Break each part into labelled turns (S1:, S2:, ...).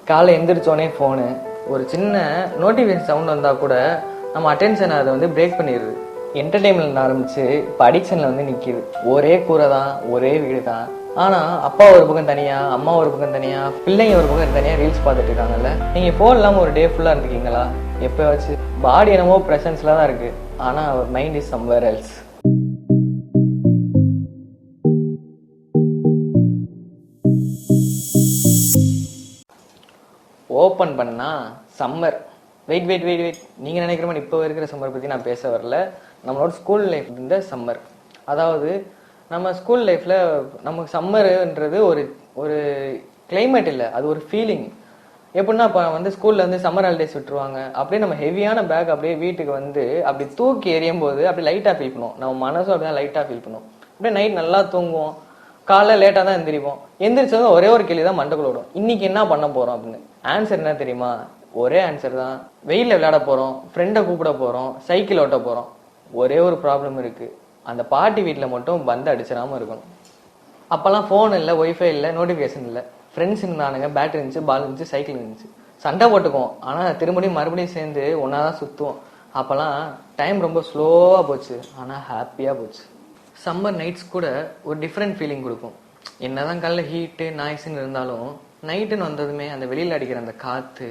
S1: காலை எந்திரிச்சோடனே ஃபோனு, ஒரு சின்ன நோட்டிஃபிகேஷன் சவுண்ட் வந்தால் கூட நம்ம அட்டென்ஷனை அதை வந்து பிரேக் பண்ணிடுது. என்டர்டெயின்மெண்ட் ஆரம்பித்து இப்போ அடிக்ஷனில் வந்து நிற்கிது. ஒரே கூரை தான், ஒரே வீடு தான், ஆனால் அப்பா ஒரு பக்கம் தனியாக, அம்மா ஒரு பக்கம் தனியாக, பிள்ளைங்க ஒரு பக்கம் தனியாக ரீல்ஸ் பார்த்துட்டு இருக்காங்கல்ல. நீங்கள் ஃபோன் இல்லாமல் ஒரு டே ஃபுல்லாக இருந்துக்கீங்களா? எப்போயாச்சு பாடி என்னமோ ப்ரெசன்ஸில் தான் இருக்குது, ஆனால் அவர் mind is somewhere else. Open பண்ணால் summer. Wait wait wait wait நீங்கள் நினைக்கிற மாதிரி இப்போ இருக்கிற சம்மர் பற்றி நான் பேச வரல. நம்மளோட ஸ்கூல் லைஃப் இருந்த சம்மர். அதாவது நம்ம ஸ்கூல் லைஃப்பில் நமக்கு சம்மருன்றது ஒரு ஒரு கிளைமேட் இல்லை, அது ஒரு ஃபீலிங். எப்படின்னா இப்போ வந்து ஸ்கூலில் வந்து சம்மர் ஹாலிடேஸ் விட்டுருவாங்க, அப்படியே நம்ம ஹெவியான பேக் அப்படியே வீட்டுக்கு வந்து அப்படி தூக்கி எறியும் போது அப்படியே லைட்டாக ஃபீல் பண்ணுவோம். நம்ம மனசும் அப்படியே லைட்டாக ஃபீல் பண்ணுவோம். அப்படியே நைட் நல்லா தூங்குவோம், காலைல லேட்டாக தான் எந்திரிப்போம். எந்திரிச்சவங்க ஒரே ஒரு கேள்வி தான் மண்டக்குள்ள விடும், இன்னைக்கு என்ன பண்ண போகிறோம் அப்படின்னு. ஆன்சர் என்ன தெரியுமா? ஒரே ஆன்சர் தான், வெயிலில் விளையாட போகிறோம், ஃப்ரெண்டை கூப்பிட போகிறோம், சைக்கிள் ஓட்ட போகிறோம். ஒரே ஒரு ப்ராப்ளம் இருக்குது, அந்த பாட்டி வீட்டில் மட்டும் பந்து அடிச்சிடாமல் இருக்கணும். அப்போல்லாம் ஃபோன் இல்லை, ஒய்ஃபை இல்லை, நோட்டிஃபிகேஷன் இல்லை. ஃப்ரெண்ட்ஸ் இருந்தானுங்க, பேட்டரி இருந்துச்சு, பால் இருந்துச்சு, சைக்கிள் இருந்துச்சு. சண்டை போட்டுக்குவோம், ஆனால் மறுபடியும் சேர்ந்து ஒன்றா தான் சுற்றுவோம். அப்போல்லாம் டைம் ரொம்ப ஸ்லோவாக போச்சு, ஆனால் ஹாப்பியாக போச்சு. சம்மர் நைட்ஸ் கூட ஒரு டிஃப்ரெண்ட் ஃபீலிங் கொடுக்கும். என்னதான் காலையில் ஹீட்டு நாய்ஸ்ன்னு இருந்தாலும் நைட்டுன்னு வந்ததுமே அந்த வெளியில் அடிக்கிற அந்த காற்று,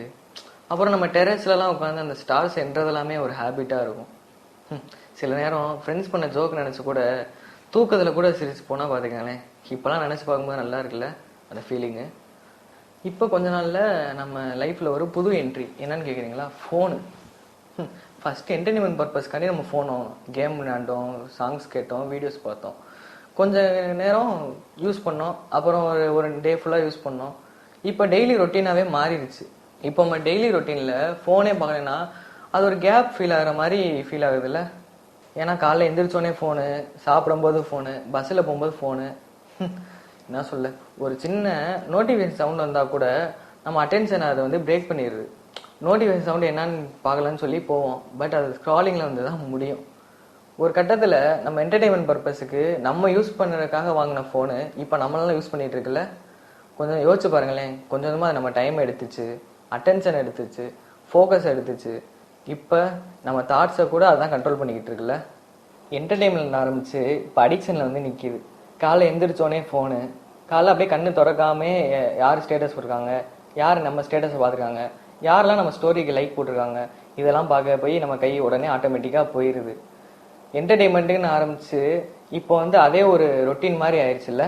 S1: அப்புறம் நம்ம டெரஸ்லலாம் உட்காந்து அந்த ஸ்டார்ஸ் என்றதெல்லாமே ஒரு ஹேபிட்டாக இருக்கும். சில நேரம் ஃப்ரெண்ட்ஸ் பண்ண ஜோக் நினச்சி கூட தூக்கத்தில் கூட சிரிச்சு போனால் பார்த்துக்கங்களேன். இப்போலாம் நினச்சி பார்க்கும்போது நல்லா இருக்குல்ல அந்த ஃபீலிங்கு. இப்போ கொஞ்ச நாளில் நம்ம லைஃப்பில் ஒரு புது என்ட்ரி என்னன்னு கேட்குறீங்களா? ஃபோனு. ஃபஸ்ட்டு என்டர்டெயின்மெண்ட் பர்பஸ்க்காண்டி நம்ம ஃபோன் வாங்கணும், கேம் விளையாண்டோம், சாங்ஸ் கேட்டோம், வீடியோஸ் பார்த்தோம், கொஞ்சம் நேரம் யூஸ் பண்ணோம், அப்புறம் ஒரு டே ஃபுல்லாக யூஸ் பண்ணோம். இப்போ டெய்லி ரொட்டீனாகவே மாறிடுச்சு. இப்போ நம்ம டெய்லி ரொட்டீனில் ஃபோனே பார்க்கலன்னா அது ஒரு கேப் ஃபீல் ஆகிற மாதிரி ஃபீல் ஆகுதுல்ல. ஏன்னா காலைல எந்திரிச்சோடனே ஃபோனு, சாப்பிடும்போது ஃபோனு, பஸ்ஸில் போகும்போது ஃபோனு. என்ன சொல்ல, ஒரு சின்ன நோட்டிஃபிகேஷன் சவுண்ட் வந்தால் கூட நம்ம அட்டென்ஷனை அதை வந்து பிரேக் பண்ணிடுது. நோட்டிஃபிகேஷன் சவுண்டு என்னன்னு பார்க்கலான்னு சொல்லி போவோம், பட் அது ஸ்க்ராலிங்கில் வந்து தான் முடியும். ஒரு கட்டத்தில் நம்ம என்டர்டெயின்மெண்ட் பர்பஸுக்கு நம்ம யூஸ் பண்ணுறதுக்காக வாங்கின ஃபோனு இப்போ நம்மளால யூஸ் பண்ணிகிட்டு இருக்குல்ல. கொஞ்சம் யோசிச்சு பாருங்களேன். கொஞ்சம் கொஞ்சமாக நம்ம டைம் எடுத்துச்சு, அட்டென்ஷன் எடுத்துச்சு, ஃபோக்கஸ் எடுத்துச்சு. இப்போ நம்ம தாட்ஸை கூட அதான் கண்ட்ரோல் பண்ணிக்கிட்டு இருக்குல்ல. என்டர்டெயின்மெண்ட் ஆரம்பித்து இப்போ அடிக்ஷனில் வந்து நிற்கிது. காலைல எந்திரிச்சோடனே ஃபோனு, காலைல அப்படியே கண்ணு திறக்காமே யார் ஸ்டேட்டஸ் போட்டிருக்காங்க, யார் நம்ம ஸ்டேட்டஸை பார்த்துருக்காங்க, யாரெல்லாம் நம்ம ஸ்டோரிக்கு லைக் போட்டிருக்காங்க, இதெல்லாம் பார்க்க போய் நம்ம கை உடனே ஆட்டோமேட்டிக்காக போயிடுது. என்டர்டெயின்மெண்ட்டுன்னு ஆரம்பிச்சு இப்போ வந்து அதே ஒரு ரொட்டீன் மாதிரி ஆயிடுச்சுல்ல.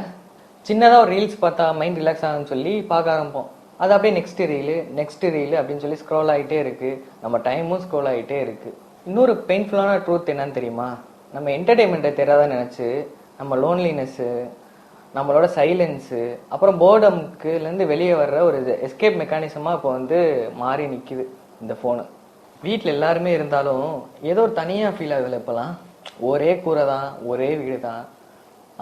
S1: சின்னதாக ஒரு ரீல்ஸ் பார்த்தா மைண்ட் ரிலாக்ஸ் ஆகும்னு சொல்லி பார்க்க ஆரம்பிப்போம். அது அப்படியே நெக்ஸ்ட் ரீலு அப்படின்னு சொல்லி ஸ்க்ரோல் ஆகிட்டே இருக்குது. நம்ம டைமும் ஸ்க்ரோல் ஆகிட்டே இருக்குது. இன்னொரு பெயின்ஃபுல்லான ட்ரூத் என்னன்னு தெரியுமா? நம்ம என்டர்டெயின்மெண்ட்டை தெரியாதான்னு நினச்சி நம்ம லோன்லினஸ்ஸு, நம்மளோட சைலன்ஸு, அப்புறம் போர்டம்க்குலேருந்து வெளியே வர்ற ஒரு எஸ்கேப் மெக்கானிசமாக இப்போ வந்து மாறி நிற்கிது இந்த ஃபோனு. வீட்டில் எல்லாருமே இருந்தாலும் ஏதோ ஒரு தனியாக ஃபீல் ஆகுதுல்ல. இப்போலாம் ஒரே கூரை தான், ஒரே வீடு தான்,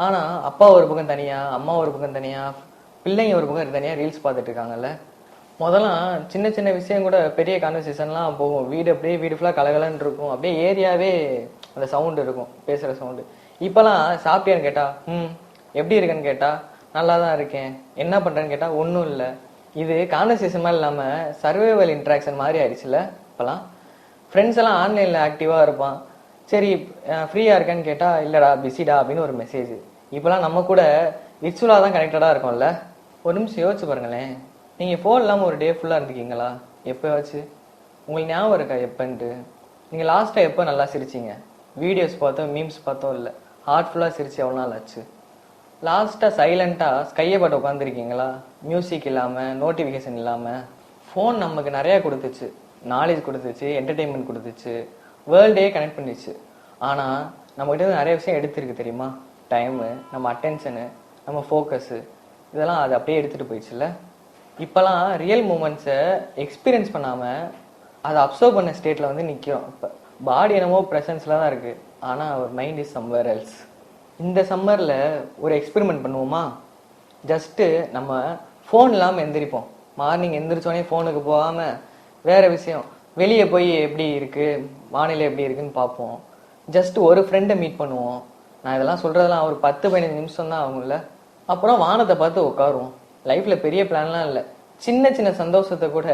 S1: ஆனால் அப்பா ஒரு பக்கம் தனியாக, அம்மா ஒரு பக்கம் தனியாக, பிள்ளைங்க ஒரு பக்கம் தனியாக ரீல்ஸ் பார்த்துட்டு இருக்காங்கல்ல. முதல்லாம் சின்ன சின்ன விஷயம் கூட பெரிய கான்வர்சேஷன்லாம் போகும். வீடு ஃபுல்லாக கலகலன்னு இருக்கும், அப்படியே ஏரியாவே அந்த சவுண்டு இருக்கும், பேசுகிற சவுண்டு. இப்போலாம் சாப்பிட்டியான்னு கேட்டால் எப்படி இருக்குன்னு கேட்டால் நல்லா தான் இருக்கேன், என்ன பண்ணுறேன்னு கேட்டால் ஒன்றும் இல்லை. இது கான்வர்சேஷன் மாதிரி இல்லாமல் சர்வைவல் இன்ட்ராக்ஷன் மாதிரி ஆயிடுச்சுல. இப்போலாம் ஃப்ரெண்ட்ஸ் எல்லாம் ஆன்லைனில் ஆக்டிவாக இருப்பான், சரி ஃப்ரீயாக இருக்கேன்னு கேட்டால் இல்லைடா பிஸிடா அப்படின்னு ஒரு மெசேஜ். இப்போலாம் நம்ம கூட விர்ச்சுவலாக தான் கனெக்டடாக இருக்கோம்ல. ஒரு நிமிஷம் யோசிச்சு பாருங்களேன். நீங்கள் ஃபோன் இல்லாமல் ஒரு டே ஃபுல்லாக இருந்துக்கீங்களா? எப்போயாச்சு உங்களுக்கு ஞாபகம் இருக்கா எப்போன்ட்டு? நீங்கள் லாஸ்ட்டாக எப்போ நல்லா சிரிச்சிங்க? வீடியோஸ் பார்த்தோம், மீம்ஸ் பார்த்தோம் இல்லை, ஹார்ட்ஃபுல்லாக சிரிச்சு எவ்வளோ நாள் ஆச்சு? லாஸ்ட்டாக சைலண்ட்டாக ஸ்கையை பாட்டு உட்காந்துருக்கீங்களா? மியூசிக் இல்லாமல், நோட்டிஃபிகேஷன் இல்லாமல். ஃபோன் நமக்கு நிறையா கொடுத்துச்சு, நாலேஜ் கொடுத்துச்சு, என்டர்டெயின்மெண்ட் கொடுத்துச்சு, வேர்ல்டே கனெக்ட் பண்ணிடுச்சு. ஆனால் நம்மகிட்ட நிறைய விஷயம் எடுத்துருக்கு தெரியுமா? டைமு, நம்ம அட்டென்ஷனு, நம்ம ஃபோக்கஸு, இதெல்லாம் அது அப்படியே எடுத்துகிட்டு போயிடுச்சுல்ல. இப்போலாம் ரியல் மூமெண்ட்ஸை எக்ஸ்பீரியன்ஸ் பண்ணாமல் அதை அப்சர்வ் பண்ண ஸ்டேட்டில் வந்து நிற்கிறோம். இப்போ பாடி என்னமோ ப்ரெசன்ஸில் தான் இருக்குது, ஆனால் அவர் மைண்ட் இஸ் சம்வேர் எல்ஸ். இந்த சம்மரில் ஒரு எக்ஸ்பெரிமெண்ட் பண்ணுவோமா? ஜஸ்ட்டு நம்ம ஃபோன் இல்லாமல் எந்திரிப்போம். மார்னிங் எந்திரிச்சோடனே ஃபோனுக்கு போகாமல் வேறு விஷயம், வெளியே போய் எப்படி இருக்குது, வானிலை எப்படி இருக்குன்னு பார்ப்போம். ஜஸ்ட் ஒரு ஃப்ரெண்டை மீட் பண்ணுவோம். நான் இதெல்லாம் சொல்கிறதெல்லாம் ஒரு 10-15 நிமிஷம் தான் ஆகும்ல. அப்புறம் வானத்தை பார்த்து உட்காருவோம். லைஃப்பில் பெரிய பிளான்லாம் இல்லை, சின்ன சின்ன சந்தோஷத்தை கூட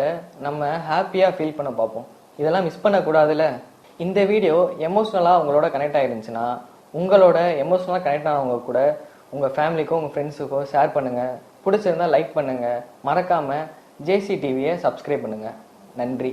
S1: நம்ம ஹாப்பியாக ஃபீல் பண்ண பார்ப்போம். இதெல்லாம் மிஸ் பண்ணக்கூடாதுல்ல. இந்த வீடியோ எமோஷ்னலாக உங்களோட கனெக்ட் ஆகிருந்துச்சுன்னா உங்களோட எமோஷ்னலாக கனெக்ட் ஆனவங்க கூட உங்கள் ஃபேமிலிக்கோ உங்கள் ஃப்ரெண்ட்ஸுக்கோ ஷேர் பண்ணுங்கள். பிடிச்சிருந்தா லைக் பண்ணுங்கள். மறக்காமல் ஜேசி டிவியை சப்ஸ்கிரைப் பண்ணுங்கள். நன்றி.